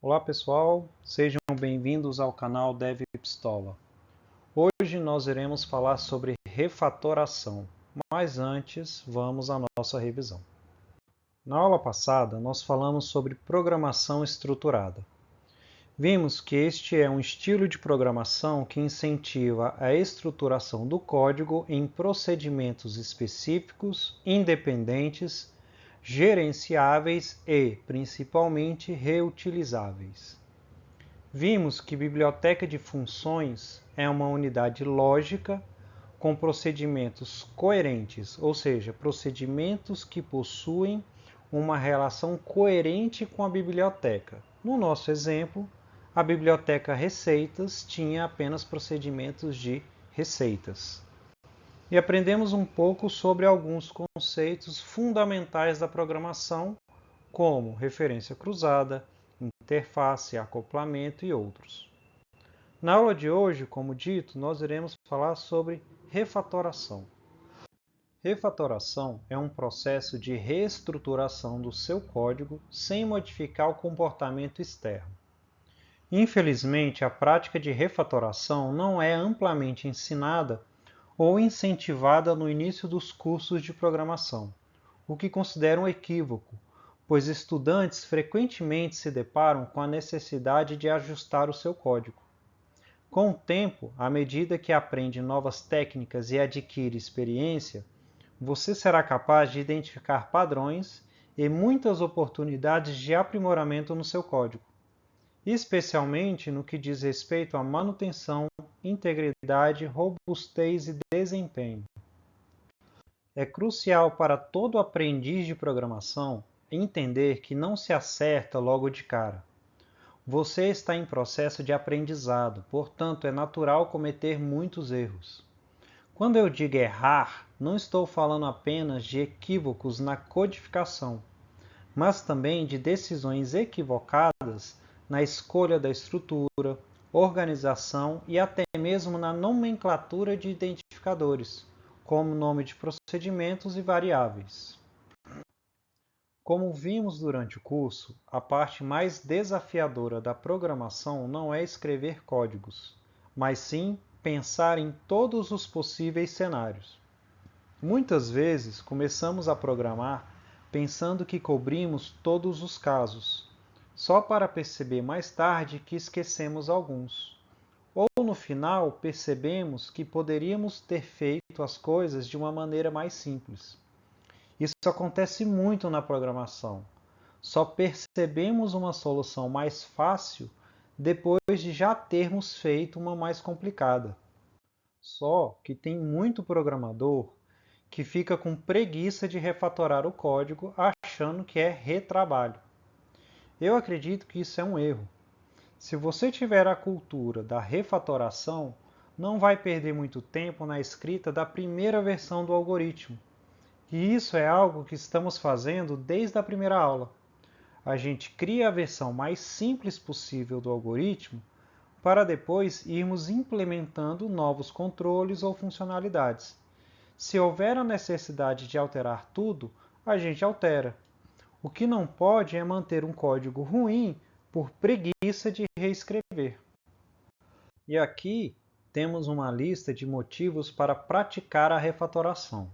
Olá pessoal, sejam bem-vindos ao canal Dev Pistola. Hoje nós iremos falar sobre refatoração, mas antes vamos à nossa revisão. Na aula passada nós falamos sobre programação estruturada. Vimos que este é um estilo de programação que incentiva a estruturação do código em procedimentos específicos, independentes, gerenciáveis e, principalmente, reutilizáveis. Vimos que biblioteca de funções é uma unidade lógica com procedimentos coerentes, ou seja, procedimentos que possuem uma relação coerente com a biblioteca. No nosso exemplo, a biblioteca Receitas tinha apenas procedimentos de receitas. E aprendemos um pouco sobre alguns conceitos fundamentais da programação, como referência cruzada, interface, acoplamento e outros. Na aula de hoje, como dito, nós iremos falar sobre refatoração. Refatoração é um processo de reestruturação do seu código sem modificar o comportamento externo. Infelizmente, a prática de refatoração não é amplamente ensinada ou incentivada no início dos cursos de programação, o que considero um equívoco, pois estudantes frequentemente se deparam com a necessidade de ajustar o seu código. Com o tempo, à medida que aprende novas técnicas e adquire experiência, você será capaz de identificar padrões e muitas oportunidades de aprimoramento no seu código, especialmente no que diz respeito à manutenção, integridade, robustez e desempenho. É crucial para todo aprendiz de programação entender que não se acerta logo de cara. Você está em processo de aprendizado, portanto é natural cometer muitos erros. Quando eu digo errar, não estou falando apenas de equívocos na codificação, mas também de decisões equivocadas na escolha da estrutura, organização e até mesmo na nomenclatura de identificadores, como nome de procedimentos e variáveis. Como vimos durante o curso, a parte mais desafiadora da programação não é escrever códigos, mas sim pensar em todos os possíveis cenários. Muitas vezes começamos a programar pensando que cobrimos todos os casos, só para perceber mais tarde que esquecemos alguns. Ou no final percebemos que poderíamos ter feito as coisas de uma maneira mais simples. Isso acontece muito na programação. Só percebemos uma solução mais fácil depois de já termos feito uma mais complicada. Só que tem muito programador que fica com preguiça de refatorar o código achando que é retrabalho. Eu acredito que isso é um erro. Se você tiver a cultura da refatoração, não vai perder muito tempo na escrita da primeira versão do algoritmo. E isso é algo que estamos fazendo desde a primeira aula. A gente cria a versão mais simples possível do algoritmo para depois irmos implementando novos controles ou funcionalidades. Se houver a necessidade de alterar tudo, a gente altera. O que não pode é manter um código ruim por preguiça de reescrever. E aqui temos uma lista de motivos para praticar a refatoração.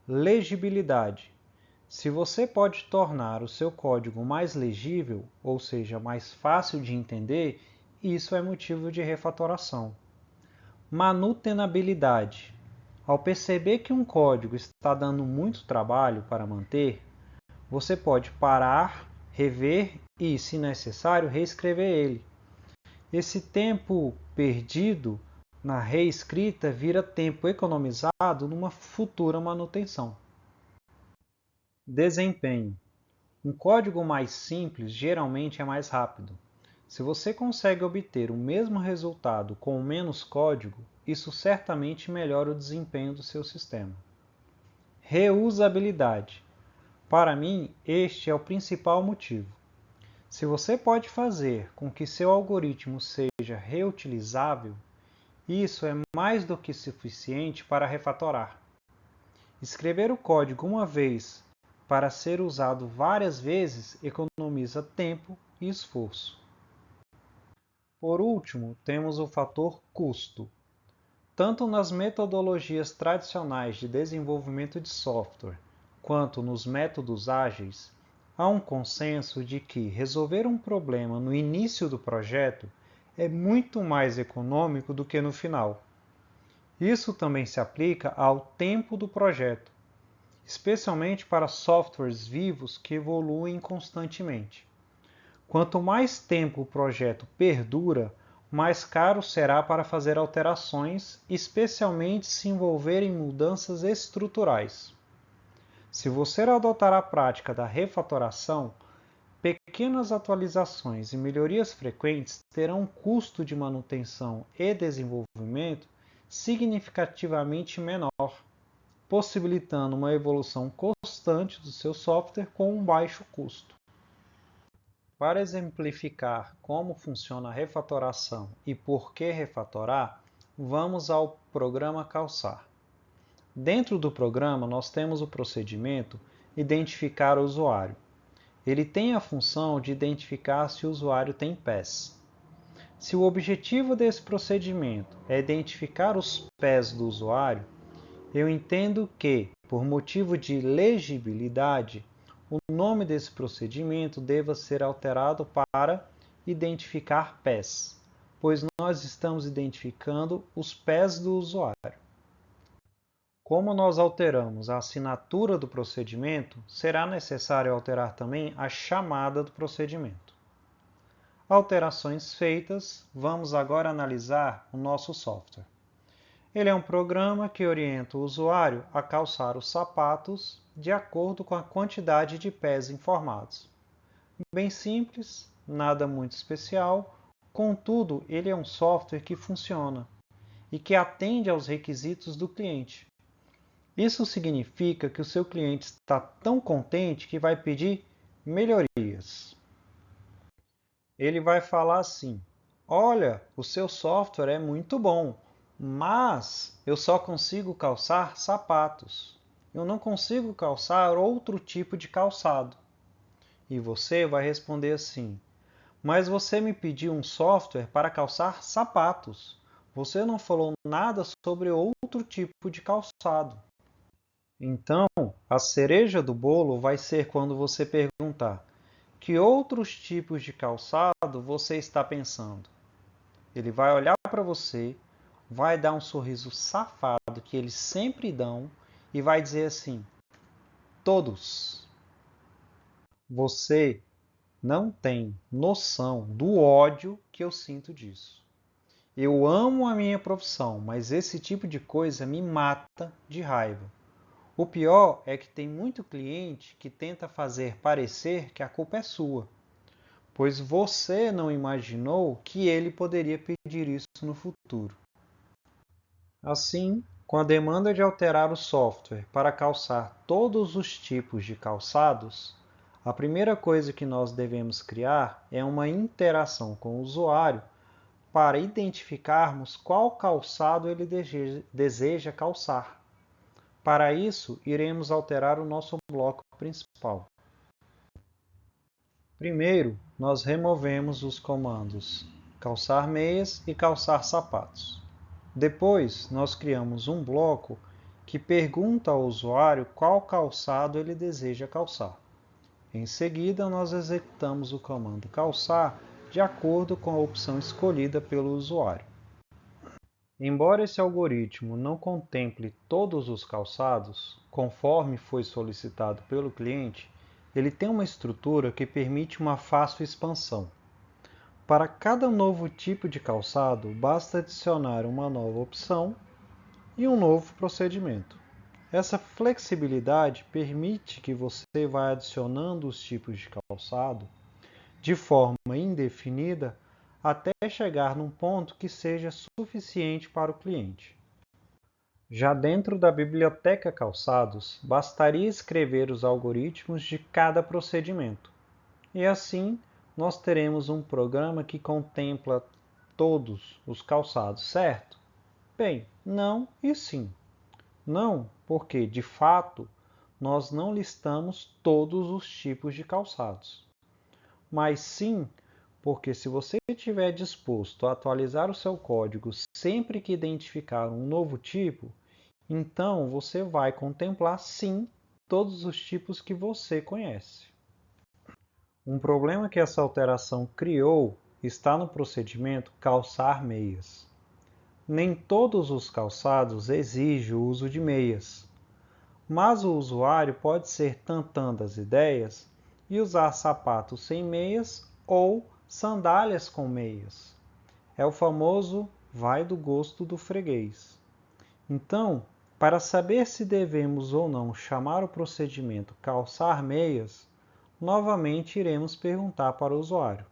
Legibilidade. Se você pode tornar o seu código mais legível, ou seja, mais fácil de entender, isso é motivo de refatoração. Manutenabilidade. Ao perceber que um código está dando muito trabalho para manter, você pode parar, rever e, se necessário, reescrever ele. Esse tempo perdido na reescrita vira tempo economizado numa futura manutenção. Desempenho. Um código mais simples geralmente é mais rápido. Se você consegue obter o mesmo resultado com menos código, isso certamente melhora o desempenho do seu sistema. Reusabilidade. Para mim, este é o principal motivo. Se você pode fazer com que seu algoritmo seja reutilizável, isso é mais do que suficiente para refatorar. Escrever o código uma vez para ser usado várias vezes economiza tempo e esforço. Por último, temos o fator custo. Tanto nas metodologias tradicionais de desenvolvimento de software, quanto nos métodos ágeis, há um consenso de que resolver um problema no início do projeto é muito mais econômico do que no final. Isso também se aplica ao tempo do projeto, especialmente para softwares vivos que evoluem constantemente. Quanto mais tempo o projeto perdura, mais caro será para fazer alterações, especialmente se envolverem mudanças estruturais. Se você adotar a prática da refatoração, pequenas atualizações e melhorias frequentes terão um custo de manutenção e desenvolvimento significativamente menor, possibilitando uma evolução constante do seu software com um baixo custo. Para exemplificar como funciona a refatoração e por que refatorar, vamos ao programa Calçar. Dentro do programa, nós temos o procedimento Identificar o usuário. Ele tem a função de identificar se o usuário tem pés. Se o objetivo desse procedimento é identificar os pés do usuário, eu entendo que, por motivo de legibilidade, o nome desse procedimento deva ser alterado para identificar pés, pois nós estamos identificando os pés do usuário. Como nós alteramos a assinatura do procedimento, será necessário alterar também a chamada do procedimento. Alterações feitas, vamos agora analisar o nosso software. Ele é um programa que orienta o usuário a calçar os sapatos de acordo com a quantidade de pés informados. Bem simples, nada muito especial, contudo, ele é um software que funciona e que atende aos requisitos do cliente. Isso significa que o seu cliente está tão contente que vai pedir melhorias. Ele vai falar assim: olha, o seu software é muito bom, mas eu só consigo calçar sapatos. Eu não consigo calçar outro tipo de calçado. E você vai responder assim: mas você me pediu um software para calçar sapatos. Você não falou nada sobre outro tipo de calçado. Então, a cereja do bolo vai ser quando você perguntar: que outros tipos de calçado você está pensando? Ele vai olhar para você, vai dar um sorriso safado que eles sempre dão e vai dizer assim: todos. Você não tem noção do ódio que eu sinto disso. Eu amo a minha profissão, mas esse tipo de coisa me mata de raiva. O pior é que tem muito cliente que tenta fazer parecer que a culpa é sua, pois você não imaginou que ele poderia pedir isso no futuro. Assim, com a demanda de alterar o software para calçar todos os tipos de calçados, a primeira coisa que nós devemos criar é uma interação com o usuário para identificarmos qual calçado ele deseja calçar. Para isso, iremos alterar o nosso bloco principal. Primeiro, nós removemos os comandos calçar meias e calçar sapatos. Depois, nós criamos um bloco que pergunta ao usuário qual calçado ele deseja calçar. Em seguida, nós executamos o comando calçar de acordo com a opção escolhida pelo usuário. Embora esse algoritmo não contemple todos os calçados, conforme foi solicitado pelo cliente, ele tem uma estrutura que permite uma fácil expansão. Para cada novo tipo de calçado, basta adicionar uma nova opção e um novo procedimento. Essa flexibilidade permite que você vá adicionando os tipos de calçado de forma indefinida até chegar num ponto que seja suficiente para o cliente. Já dentro da biblioteca calçados, bastaria escrever os algoritmos de cada procedimento. E assim, nós teremos um programa que contempla todos os calçados, certo? Bem, não e sim. Não, porque, de fato, nós não listamos todos os tipos de calçados. Mas sim, Porque se você estiver disposto a atualizar o seu código sempre que identificar um novo tipo, então você vai contemplar sim todos os tipos que você conhece. Um problema que essa alteração criou está no procedimento calçar meias. Nem todos os calçados exigem o uso de meias, mas o usuário pode ser tantã das ideias e usar sapatos sem meias ou sandálias com meias. É o famoso vai do gosto do freguês. Então, para saber se devemos ou não chamar o procedimento calçar meias, novamente iremos perguntar para o usuário.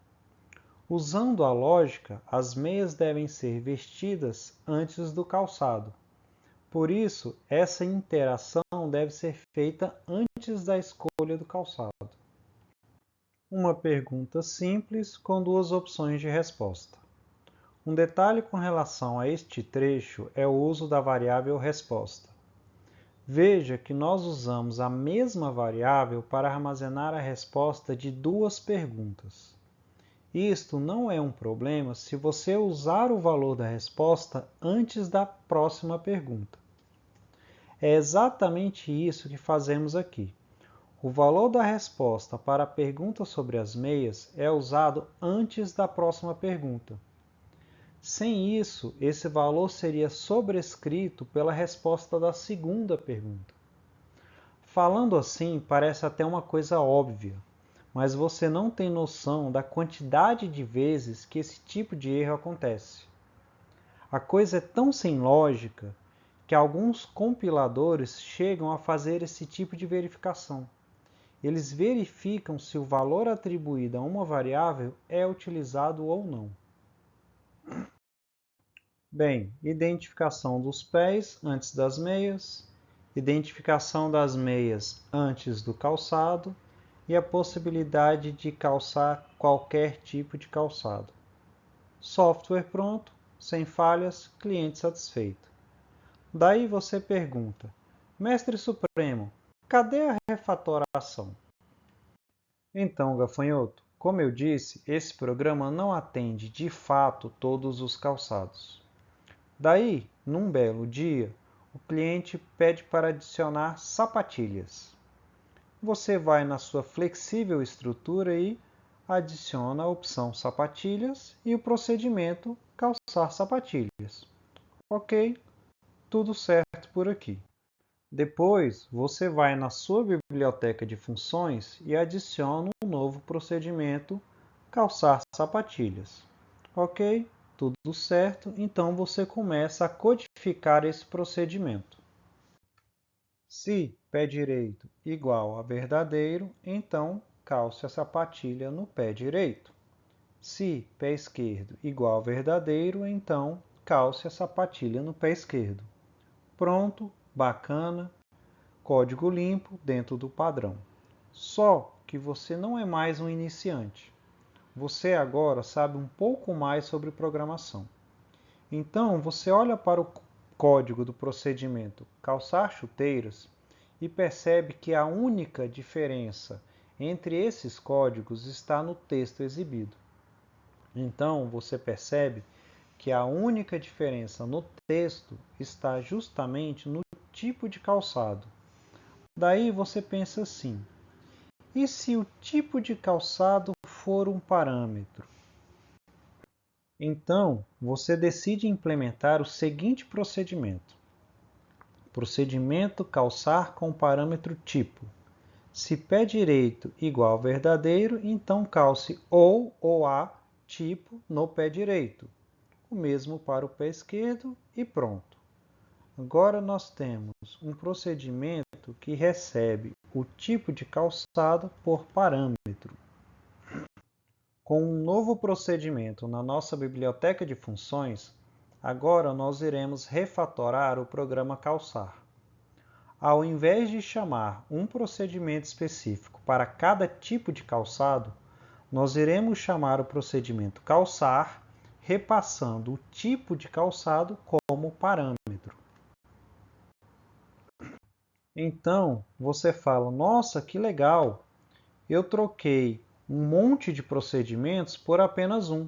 Usando a lógica, as meias devem ser vestidas antes do calçado. Por isso, essa interação deve ser feita antes da escolha do calçado. Uma pergunta simples com duas opções de resposta. Um detalhe com relação a este trecho é o uso da variável resposta. Veja que nós usamos a mesma variável para armazenar a resposta de duas perguntas. Isto não é um problema se você usar o valor da resposta antes da próxima pergunta. É exatamente isso que fazemos aqui. O valor da resposta para a pergunta sobre as meias é usado antes da próxima pergunta. Sem isso, esse valor seria sobrescrito pela resposta da segunda pergunta. Falando assim, parece até uma coisa óbvia, mas você não tem noção da quantidade de vezes que esse tipo de erro acontece. A coisa é tão sem lógica que alguns compiladores chegam a fazer esse tipo de verificação. Eles verificam se o valor atribuído a uma variável é utilizado ou não. Bem, identificação dos pés antes das meias, identificação das meias antes do calçado e a possibilidade de calçar qualquer tipo de calçado. Software pronto, sem falhas, cliente satisfeito. Daí você pergunta, Mestre Supremo, cadê a refatoração? Então, gafanhoto, como eu disse, esse programa não atende de fato todos os calçados. Daí, num belo dia, o cliente pede para adicionar sapatilhas. Você vai na sua flexível estrutura e adiciona a opção sapatilhas e o procedimento calçar sapatilhas. Ok, tudo certo por aqui. Depois, você vai na sua biblioteca de funções e adiciona um novo procedimento calçar sapatilhas. Ok, tudo certo, então você começa a codificar esse procedimento. Se pé direito igual a verdadeiro, então calce a sapatilha no pé direito. Se pé esquerdo igual a verdadeiro, então calce a sapatilha no pé esquerdo. Pronto, bacana, código limpo dentro do padrão. Só que você não é mais um iniciante. Você agora sabe um pouco mais sobre programação. Então, você olha para o código do procedimento calçar chuteiras e percebe que a única diferença entre esses códigos está no texto exibido. Então, você percebe que a única diferença no texto está justamente no tipo de calçado. Daí você pensa assim: e se o tipo de calçado for um parâmetro? Então, você decide implementar o seguinte procedimento. Procedimento calçar com parâmetro tipo. Se pé direito igual verdadeiro, então calce ou a tipo no pé direito. O mesmo para o pé esquerdo e pronto. Agora nós temos um procedimento que recebe o tipo de calçado por parâmetro. Com um novo procedimento na nossa biblioteca de funções, agora nós iremos refatorar o programa calçar. Ao invés de chamar um procedimento específico para cada tipo de calçado, nós iremos chamar o procedimento calçar, repassando o tipo de calçado como parâmetro. Então, você fala, nossa, que legal! Eu troquei um monte de procedimentos por apenas um.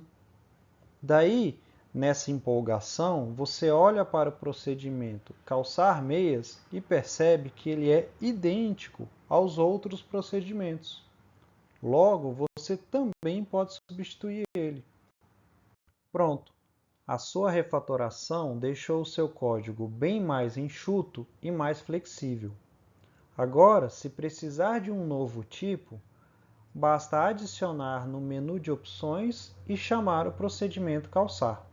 Daí, nessa empolgação, você olha para o procedimento calçar meias e percebe que ele é idêntico aos outros procedimentos. Logo, você também pode substituir ele. Pronto! A sua refatoração deixou o seu código bem mais enxuto e mais flexível. Agora, se precisar de um novo tipo, basta adicionar no menu de opções e chamar o procedimento calçar.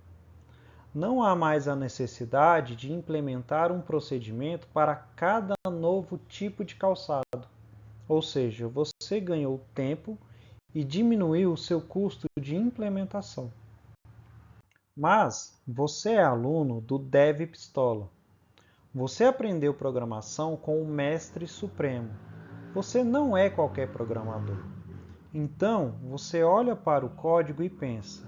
Não há mais a necessidade de implementar um procedimento para cada novo tipo de calçado, ou seja, você ganhou tempo e diminuiu o seu custo de implementação. Mas você é aluno do Dev Pistola. Você aprendeu programação com o Mestre Supremo. Você não é qualquer programador. Então, você olha para o código e pensa: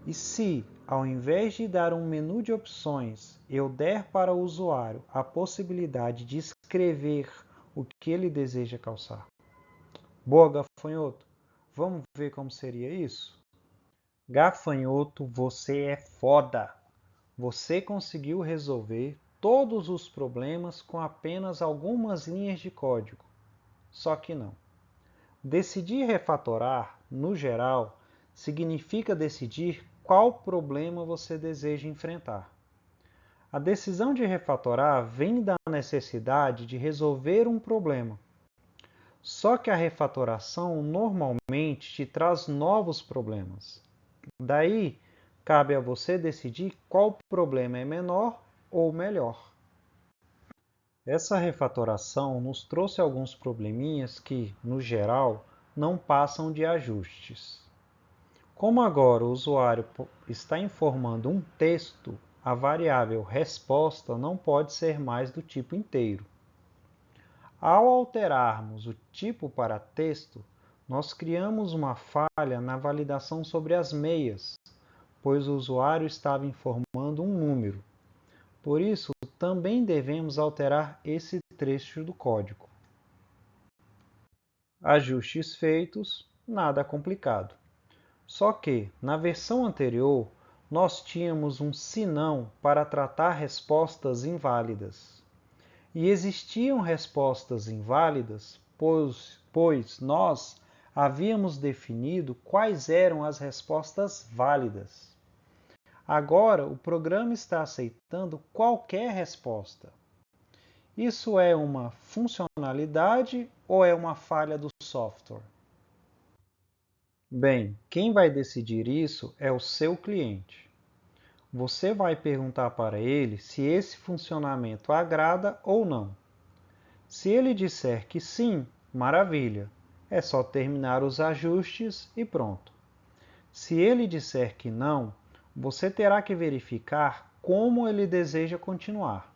e se, ao invés de dar um menu de opções, eu der para o usuário a possibilidade de escrever o que ele deseja calçar? Boa, gafanhoto! Vamos ver como seria isso? Gafanhoto, você é foda! Você conseguiu resolver todos os problemas com apenas algumas linhas de código. Só que não. Decidir refatorar, no geral, significa decidir qual problema você deseja enfrentar. A decisão de refatorar vem da necessidade de resolver um problema. Só que a refatoração normalmente te traz novos problemas. Daí, cabe a você decidir qual problema é menor ou melhor. Essa refatoração nos trouxe alguns probleminhas que, no geral, não passam de ajustes. Como agora o usuário está informando um texto, a variável resposta não pode ser mais do tipo inteiro. Ao alterarmos o tipo para texto, nós criamos uma falha na validação sobre as meias, pois o usuário estava informando um número. Por isso, também devemos alterar esse trecho do código. Ajustes feitos, nada complicado. Só que, na versão anterior, nós tínhamos um senão para tratar respostas inválidas. E existiam respostas inválidas, pois nós havíamos definido quais eram as respostas válidas. Agora, o programa está aceitando qualquer resposta. Isso é uma funcionalidade ou é uma falha do software? Bem, quem vai decidir isso é o seu cliente. Você vai perguntar para ele se esse funcionamento agrada ou não. Se ele disser que sim, maravilha, é só terminar os ajustes e pronto. Se ele disser que não, você terá que verificar como ele deseja continuar,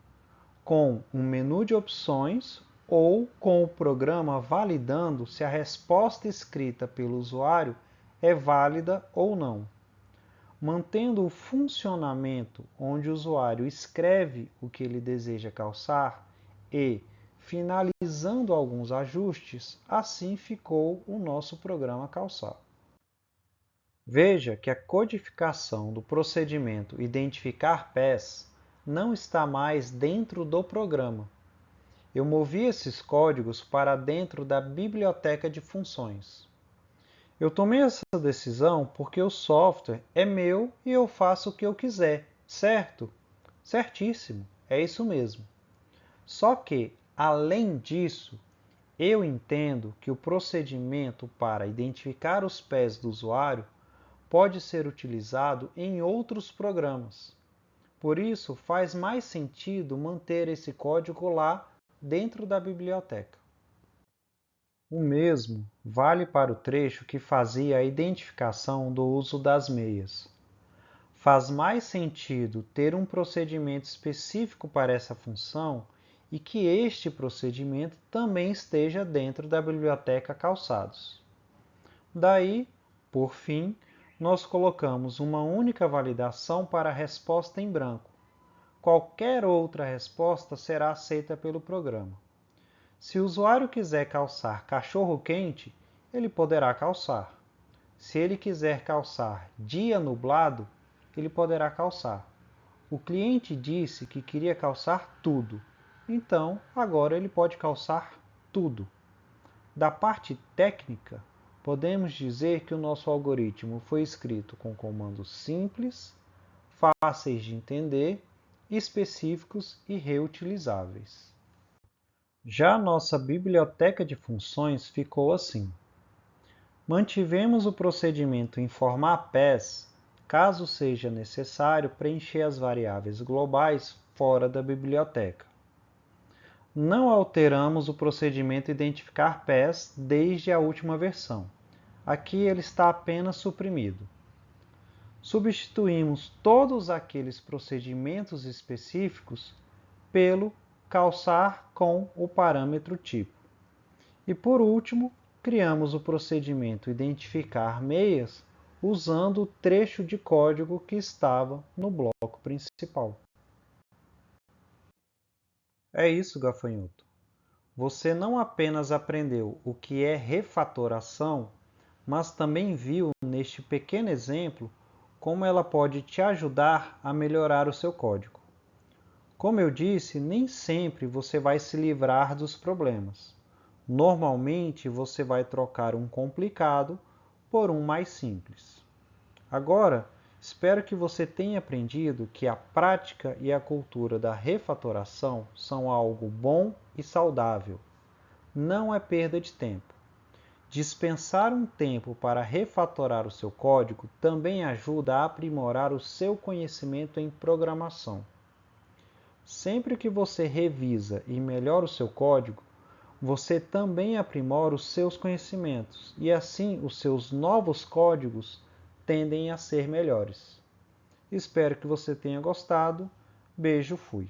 com um menu de opções ou com o programa validando se a resposta escrita pelo usuário é válida ou não. Mantendo o funcionamento onde o usuário escreve o que ele deseja calçar e finalizando alguns ajustes, assim ficou o nosso programa calçar. Veja que a codificação do procedimento identificar pés não está mais dentro do programa. Eu movi esses códigos para dentro da biblioteca de funções. Eu tomei essa decisão porque o software é meu e eu faço o que eu quiser, certo? Certíssimo, é isso mesmo. Só que, além disso, eu entendo que o procedimento para identificar os pés do usuário pode ser utilizado em outros programas. Por isso, faz mais sentido manter esse código lá dentro da biblioteca. O mesmo vale para o trecho que fazia a identificação do uso das meias. Faz mais sentido ter um procedimento específico para essa função e que este procedimento também esteja dentro da biblioteca calçados. Daí, por fim, nós colocamos uma única validação para a resposta em branco. Qualquer outra resposta será aceita pelo programa. Se o usuário quiser calçar cachorro-quente, ele poderá calçar. Se ele quiser calçar dia nublado, ele poderá calçar. O cliente disse que queria calçar tudo, então agora ele pode calçar tudo. Da parte técnica, podemos dizer que o nosso algoritmo foi escrito com comandos simples, fáceis de entender, específicos e reutilizáveis. Já a nossa biblioteca de funções ficou assim. Mantivemos o procedimento em formar_pass, caso seja necessário preencher as variáveis globais fora da biblioteca. Não alteramos o procedimento identificar_pass desde a última versão. Aqui ele está apenas suprimido. Substituímos todos aqueles procedimentos específicos pelo calçar com o parâmetro tipo. E por último, criamos o procedimento identificar meias usando o trecho de código que estava no bloco principal. É isso, gafanhoto. Você não apenas aprendeu o que é refatoração, mas também viu neste pequeno exemplo como ela pode te ajudar a melhorar o seu código. Como eu disse, nem sempre você vai se livrar dos problemas. Normalmente você vai trocar um complicado por um mais simples. Agora, espero que você tenha aprendido que a prática e a cultura da refatoração são algo bom e saudável. Não é perda de tempo. Dispensar um tempo para refatorar o seu código também ajuda a aprimorar o seu conhecimento em programação. Sempre que você revisa e melhora o seu código, você também aprimora os seus conhecimentos e assim os seus novos códigos tendem a ser melhores. Espero que você tenha gostado. Beijo, fui.